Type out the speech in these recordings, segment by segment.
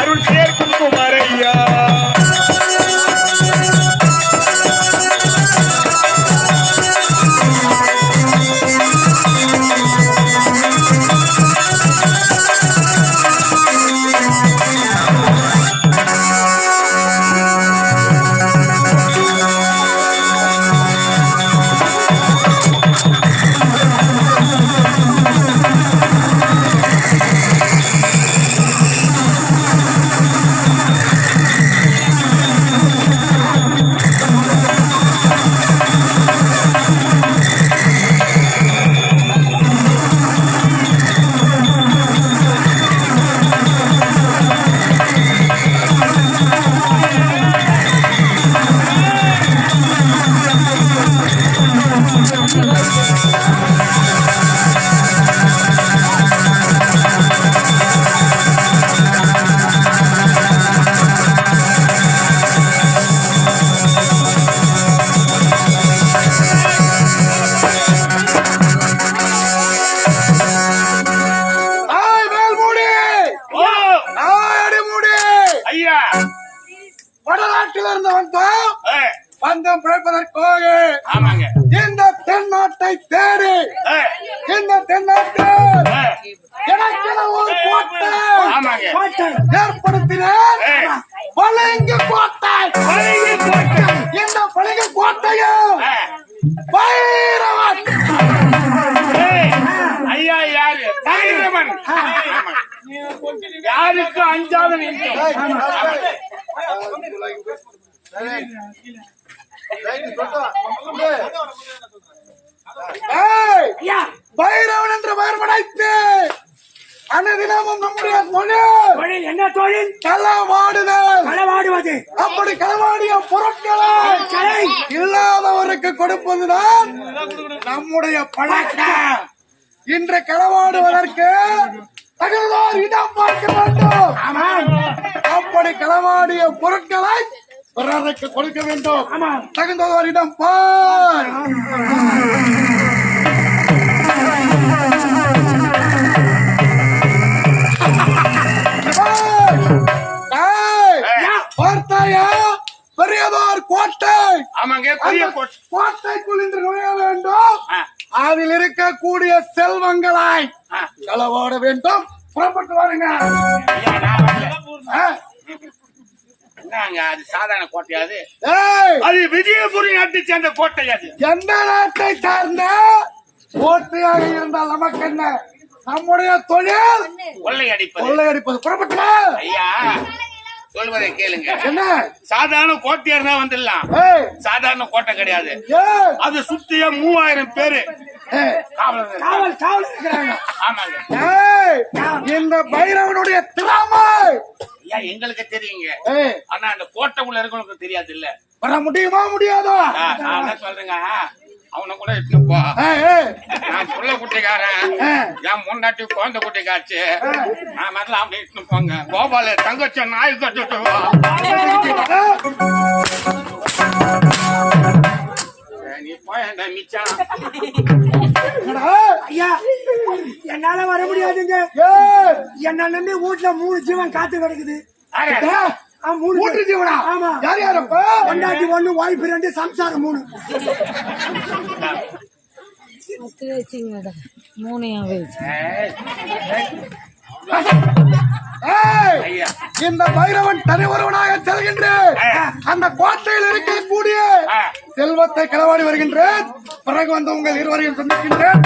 அருள் சேர்க்கும் குமரையா. பந்தம் பிழைப்பதற்காக இந்த தென்னாட்டை தேடி இந்த தென்னாட்டில் எனக்கென ஒரு கோட்டை ஏற்படுத்தினேன். பளிங்கு கோட்டை. இந்த பளிங்கு கோட்டையும் பைரவன் ஐயா யாரு? பைரவன். யாருக்கு அஞ்சாத பைரவன் என்ற பெயர் படைத்து அனுதினமும் நம்முடைய தொழில் என்ன தொழில்? களவாடுவது. அப்படி களவாடிய பொருட்களை இல்லாதவருக்கு கொடுப்பதுதான் நம்முடைய பழக்கம். இன்று களவாடுவதற்கு தகுந்தோர் இடம் பார்க்க வேண்டும். அப்படி களவாடிய பொருட்களை பிறருக்கு கொடுக்க வேண்டும். தகுந்தோர் இடம் பார். பார்த்தாயா? பெரியதோர் கோட்டை. கோட்டைக்குள் இன்று நுழைய வேண்டும். அதில் இருக்கக்கூடிய செல்வங்களை களவாட வேண்டும். புறப்பட்டு வாருங்க. அது சாதாரண கோட்டையாது. அது விஜயபுரி நாட்டை சேர்ந்த கோட்டை. அது எந்த நாட்டை சார்ந்த கோட்டையாக இருந்தால் நமக்கு என்ன? நம்முடைய தொழில் கொள்ளையடிப்பது. புறப்பட்டு ஐயா சொல்வதை கேளுங்க. என்ன சாதாரண கோட்டையார் தான் வந்துடலாம். சாதாரண கோட்டை கிடையாது. அது சுத்திய 3000 பேரு இந்த பைரவனுடைய திறமை எங்களுக்கு தெரியுங்க. ஆனா அந்த கோட்டைக்குள்ள இருக்கவங்களுக்கு தெரியாது. இல்ல வர முடியுமா? முடியாதா? நான் சொல்றேங்க. அவனை கூட இட்டு போ. நான் புள்ள குட்டிக்காரன். என் முன்னாட்டி குழந்தை குட்டிக்காச்சு. நான் மட்டும் அப்படி இட்டு போங்க. கோபால தங்கச்ச நாய் கட்டு. நீ போயண்டா மிச்சான். ஐயா என்னால வர முடியாதுங்க. என்ன நம்பி வீட்டுல 3 ஜீவன் காத்து கிடக்குது. 3 ஜீவனா? ஆமா. யார் யாரப்ப? பொண்டாட்டி 1, வாய்ப்பு 2, சம்சாரம் 3. இந்த பைரவன் தனி ஒருவனாக செல்கின்றேன். அந்த கோட்டையில் இருக்கக்கூடிய செல்வத்தை களவாடி வருகின்றேன். பிறகு வந்து உங்கள் இருவரையும் சந்திக்கின்றேன்.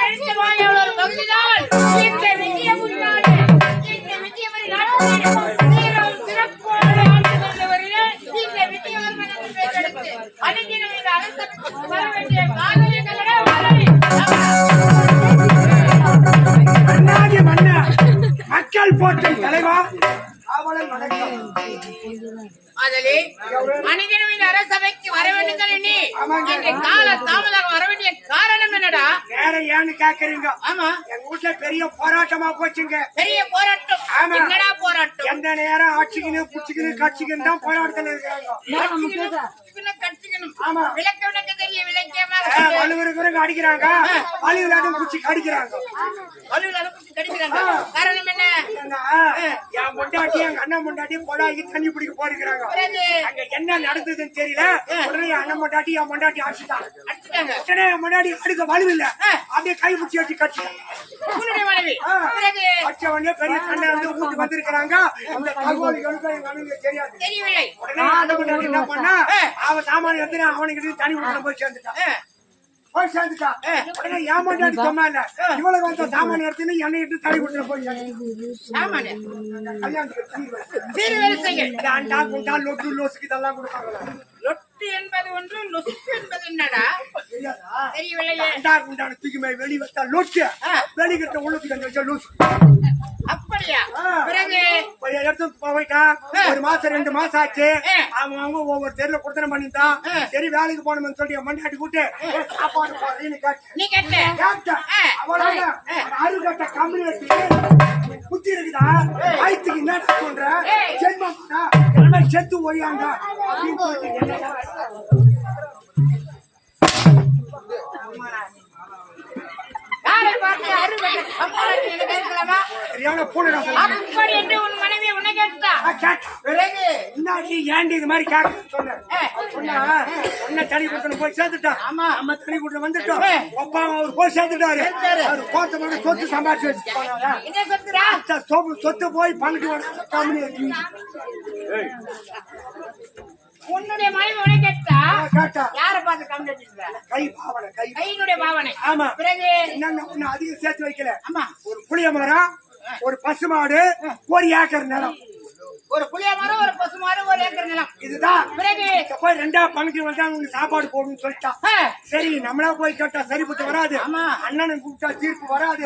எடுத்த வாயோட ஒரு பகுதிதான் இந்த விஜயபுரி நாடு. இந்த விஜயபுரி நாட்டில் சீரும் சிறப்போடு ஆண்டு கொண்டவர்களே இந்த விஜயவர்மன் என்று பெயரெடுத்து அனுதினம் இந்த அரசமைக்கு வர வேண்டிய காரணங்களே வளரி. மன்னாதி மன்னா மக்கள் போற்றும் தலைவா அவளை வணக்கம். அதிலே அனுதினம் இந்த அரசமைக்கு வர வேண்டும் எண்ணி இன்று கால தாமதாக வர வேண்டிய காரணம் என்னடா? வேற ஏன்னு கேக்குறீங்க? ஆமா, எங்க வீட்டுல பெரிய போராட்டமா போச்சுங்க. பெரிய போராட்டம். ஆமா. என்னடா போராட்டம்? எந்த நேரம் ஆட்சிக்கணும் புடிச்சுக்கணும் கட்சிக்கணும் தான் போராட்டத்துல இருக்காங்க. ஆமா. விளக்க விளக்க தெரிய விளக்கியமாக வலுவிற்கு அடிக்கிறாங்க, வலுவிலாதும் குச்சி கடிக்கிறாங்க. கடிக்கிறாங்க. காரணம் என்ன? என் பொண்டாட்டி எங்க அண்ணன் பொண்டாட்டியும் கொடாக்கி தண்ணி பிடிக்க போயிருக்கிறாங்க. அங்க என்ன நடந்ததுன்னு தெரியல. உடனே என் அண்ணன் பொண்டாட்டி என் பொண்டாட்டி அடிச்சுட்டாங்க. உடனே என் பொண்டாட்டி அடுக்க வலுவில்ல அப்படியே கை பிடிச்சி வச்சு கட்சிட்டாங்க. அடிச்ச உடனே பெரிய சண்டை வந்து வீட்டுக்கு வந்திருக்கிறாங்க. அந்த தகவல்களுக்கு எங்க அண்ணனுக்கு தெரியாது. தெரியவில்லை. உடனே அண்ணன் பொண்டாட்டி என்ன பண்ணா, அவன் சாமான் எடுத்து அவனுக்கு தனி வீட்டுல போய் சேர்ந்துட்டான். உடனே என் பொண்டாட்டி சொன்னா இல்ல, இவ்வளவு வந்த சாமான் எடுத்துன்னு என்னை இட்டு தனி வீட்டுல போய் அண்டா குண்டா லொட்டு லோசுக்கு இதெல்லாம் கொடுப்பாங்களா? லொட்டு என்பது ஒன்று, லொசுக்கு என்பது என்னடா? தெரியவில்லையே. அண்டா குண்டான தூக்கி வெளி வச்சா லொட்டு, வெளிக்கிட்ட உள்ளுக்கு வச்சா லூசு. அப்படியா? பிறகு எடுத்து போயிட்டா ஒரு மாசம் 2 மாசம் ஆச்சு. அவங்க ஒவ்வொரு தெருல குடுத்தன பண்ணிட்டான். சரி வேலைக்கு போனோம்னு சொல்லி மண்டாட்டி கூட்டு சாப்பாடு போறேன்னு நீ கேட்ட அருகட்ட கம்பெனி வச்சு புத்தி இருக்குதா வயிற்றுக்கு என்ன பண்ற ஜென்மம் செத்து ஒழியாங்க அப்படின்னு சொல்லிட்டு யாரை பார்த்து அறுபது இருக்கலாமா? அப்படி என்று உன் மனைவி உன்னை கேட்டா? பிறகு இன்னாடி ஏண்டி இது மாதிரி கேட்க சொன்ன தனி கூட்டணும் போய் சேர்த்துட்டான். நம்ம தனி கூட்டம் வந்துட்டோம். அப்பா அவர் போய் சேர்த்துட்டாரு. அவர் கோத்தமான சொத்து சம்பாதிச்சு வச்சு என்ன சொல்றா? சொத்து போய் பண்ணிட்டு கம்பெனி உன்னுடைய மனைவி உன்னை கேட்டா? கேட்டா யாரை பார்த்து கம்பெனி கை பாவனை கையினுடைய பாவனை. ஆமா. பிறகு என்ன அதிகம் சேர்த்து வைக்கல. ஆமா, ஒரு புளிய மரம், ஒரு பசுமாடு, 1 ஏக்கர் நிலம். ஒரு புளிய மரம், ஒரு பசு மரம், 1 ஏக்கர் நிலம். இதுதான். பிறகு போய் 2 பங்குக்கு வந்து அவங்க சாப்பாடு போடணும்னு சொல்லிட்டான். சரி நம்மளா போய் கேட்டா சரிபட்டு வராது. அண்ணனை கூப்பிட்டா தீர்ப்பு வராது.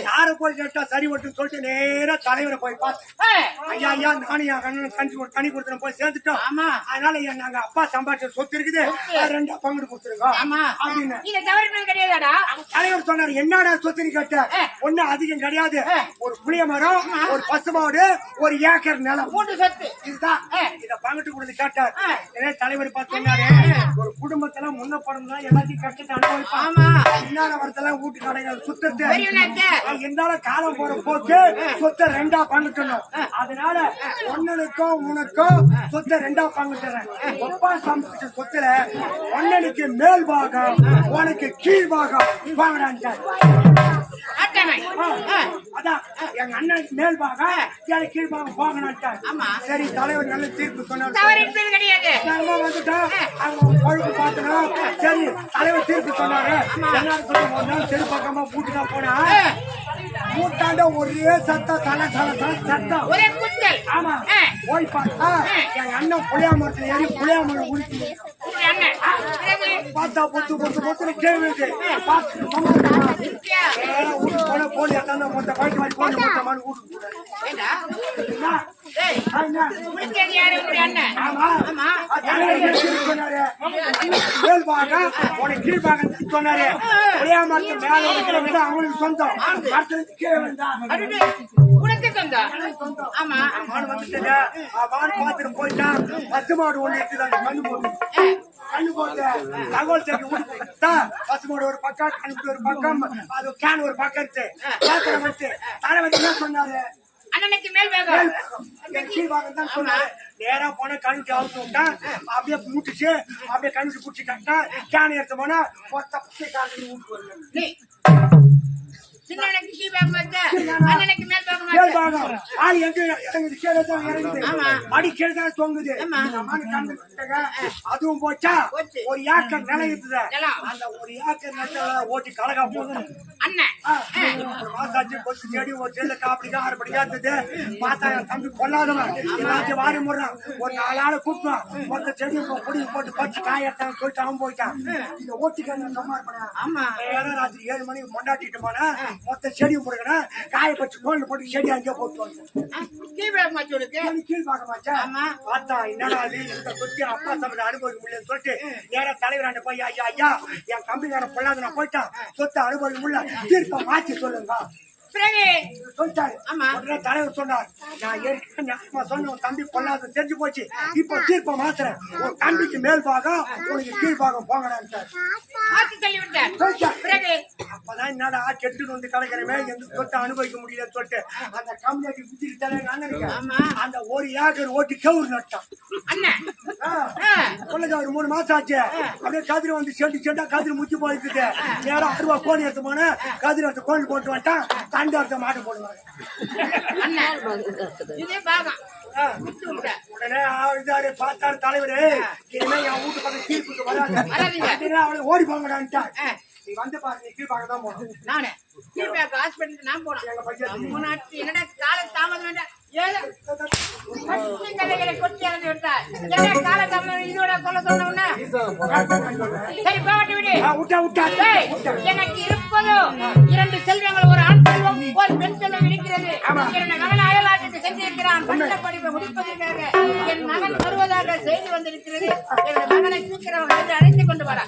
யார போய் கேட்டா சரிபட்டு சொல்லிட்டு நேரா தலைவரை போய் பார்த்தேன். ஐயா ஐயா நானும் என் அண்ணன் தனி கொடுத்து போய் சேர்த்துட்டோம். அதனால நாங்க அப்பா சம்பாதிச்ச சொத்து இருக்குது, 2 பங்கு கொடுத்துருக்கோம் அப்படின்னு. நீங்க தவறு கிடையாதாடா? தலைவர் சொன்னாரு, என்னடா சொத்துன்னு கேட்ட? ஒண்ணு அதிகம் கிடையாது. ஒரு புளிய மரம், ஒரு பசுமாடு, 1 ஏக்கர் நிலம், சொத்து. இதுதான். இத பங்கிட்டு கொடுத்து கேட்டார். தலைவர் பார்த்து சொன்னாரு, ஒரு குடும்பத்துல முன்ன படம் தான் எல்லாத்தையும் கஷ்டத்தை அனுபவிப்பான். இன்னால வரத்தெல்லாம் வீட்டு கடைகள் சுத்தத்தை இருந்தாலும் காலம் போற போக்கு சொத்தை 2 பங்கிட்டணும். அதனால ஒன்னனுக்கும் உனக்கும் சொத்தை 2 பங்கிட்டுறேன். ஒப்பா சமைச்ச சொத்துல ஒன்னனுக்கு மேல் பாகம், உனக்கு கீழ் பாகம் வாங்கினான். அதான் எங்க அண்ணனுக்கு மேல் பாகம், எனக்கு கீழ் பாகம் வாங்கினான். சரி தலைவர் நல்ல தீர்ப்பு சொன்னார். பழுப்பு பார்த்தோம். சரி தலைவர் தீர்ப்பு சொன்னாரு. என்ன சொல்ல தெரு பக்கமா பூட்டுதான் போனா மூட்டாண்ட ஒரே சத்தம், தலை தலை தலை சத்தம். ஆமா, போய் பார்த்தா எங்க அண்ணன் புளியா மரத்துல ஏறி புளியா மரம் குடிச்சு பார்த்தா பொத்து பொத்து பொத்து கேள்வி பார்த்து போன் எத்தாந்த மொத்த பாய்ச்சி மாதிரி போன் மொத்த மாதிரி வீட்டு மேல் பாகம் உனக்கு கீழ் பாகம் சொன்னாரு. புளியா மரத்து மேல இருக்கிற விட அவனுக்கு சொந்தம், மரத்துக்கு கீழே வந்தா பாத்துட்டு போயிட்டான். பசு மாடு ஒண்ணு எடுத்துதான் கண்ணு போட்டு தகவல் சேர்க்க விட்டு பசு மாடு ஒரு பக்கம், கண்ணு ஒரு பக்கம், அது கேன் ஒரு பக்கம் இருக்கு. தலை வந்து என்ன சொன்னாரு, அண்ணனுக்கு மேல் கீழ்பாகம் தான் சொன்னாரு. நேரா போன கண்ணுக்கு அவுத்து விட்டான். அப்படியே மூட்டுச்சு, அப்படியே கண்ணுக்கு குடிச்சு கட்டான். கேன் எடுத்து போனா மொத்த பச்சை காலி ஊட்டு வருது. அதுவும் போச்சா, 1 ஏக்கர் நிலம் இருக்குது. அந்த 1 ஏக்கர் நிலத்துல ஓட்டி கலகா போகுது. அண்ணன் ஒரு மாசாச்சு கொச்சு செடி ஒரு செல்ல காப்பிடிக்கா ஆறு படிக்கா இருந்தது பார்த்தா என் தம்பி கொல்லாதவன் எல்லாத்தையும் வாரி முடுறான் ஒரு 4 ஆளை கூப்பிடுவான் மொத்த செடியை பொடி போட்டு பச்சு காயத்தான் சொல்லிட்டு அவன் போயிட்டான் இந்த ஓட்டிக்கான சமார் பண்ண ஆமா ராத்திரி 7 மணிக்கு கொண்டாட்டிட்டு போனா மொத்த செடியும் போடுறேன் காய பச்சு கோல்ல போட்டு செடி அங்கேயே போட்டு கீழ் பார்க்க மாட்டேன் பார்த்தா என்னடா இந்த சொத்தி அப்பா சம்பளம் அனுபவிக்க முடியலன்னு சொல்லிட்டு நேர தலைவராண்ட போய் ஐயா ஐயா என் கம்பிக்கார பொல்லாத நான் போயிட்டான் சொத்தை அனுபவிக்க முடியல தீர்ப்பை மாற்றி சொல்லுங்க சொல்லிட்டாரு. உடனே தலைவர் சொன்னார், நான் ஏற்கனவே நியாயமா சொன்ன உன் தம்பி பொல்லாத தெரிஞ்சு போச்சு, இப்போ தீர்ப்பை மாத்துறேன், உன் தம்பிக்கு மேல் பாகம் உனக்கு கீழ் பாகம் போங்கடான்ட்டார். அப்பதான் என்னடா கெட்டுட்டு வந்து கிடக்கிறமே எந்த சொத்தை அனுபவிக்க முடியலன்னு சொல்லிட்டு அந்த கம்யூனிட்டி புத்திரி தலைவர் அந்த 1 ஏக்கர் ஓட்டி கவுரு நட்டான். ஒரு 3 மாசம் ஆச்சு. அப்படியே கதிரை வந்து செண்டா கதிரை முத்தி போயிட்டு நேரம் 6 ரூபா கோழி எடுத்து போன கதிரை எடுத்து கோழி போட்டு வந்துட்டான். தண்டு எடுத்த மாட்டு போடுவாங்க. உடனே பார்த்தாரு தலைவரு, இனிமே என் வீட்டு பக்கம் தீர்ப்புக்கு வராது, அவளை ஓடி போங்கடான்ட்டான். நீ வந்து பாரு, நீ கீழ்பாக தான் போகணும். நானு கீழ்பாக ஹாஸ்பிட்டலுக்கு நான் போனேன். என்னடா கால தாமதம் வேண்டாம், கொட்டி இறந்து விட்டார். கால தாமதம் இதோட சொல்ல சொன்ன சரி போகட்டு விடு. எனக்கு இருப்பதோ 2 செல்வங்கள், ஒரு ஆண் செல்வம், ஒரு பெண் செல்வம் இருக்கிறது. என்னுடைய மகன் அயல்நாட்டுக்கு சென்றிருக்கிறான் பட்ட படிப்பை முடிப்பதற்காக. என் மகன் வருவதாக செய்தி வந்திருக்கிறது. என்னுடைய மகனை சீக்கிரம் அழைத்துக் கொண்டு வரா.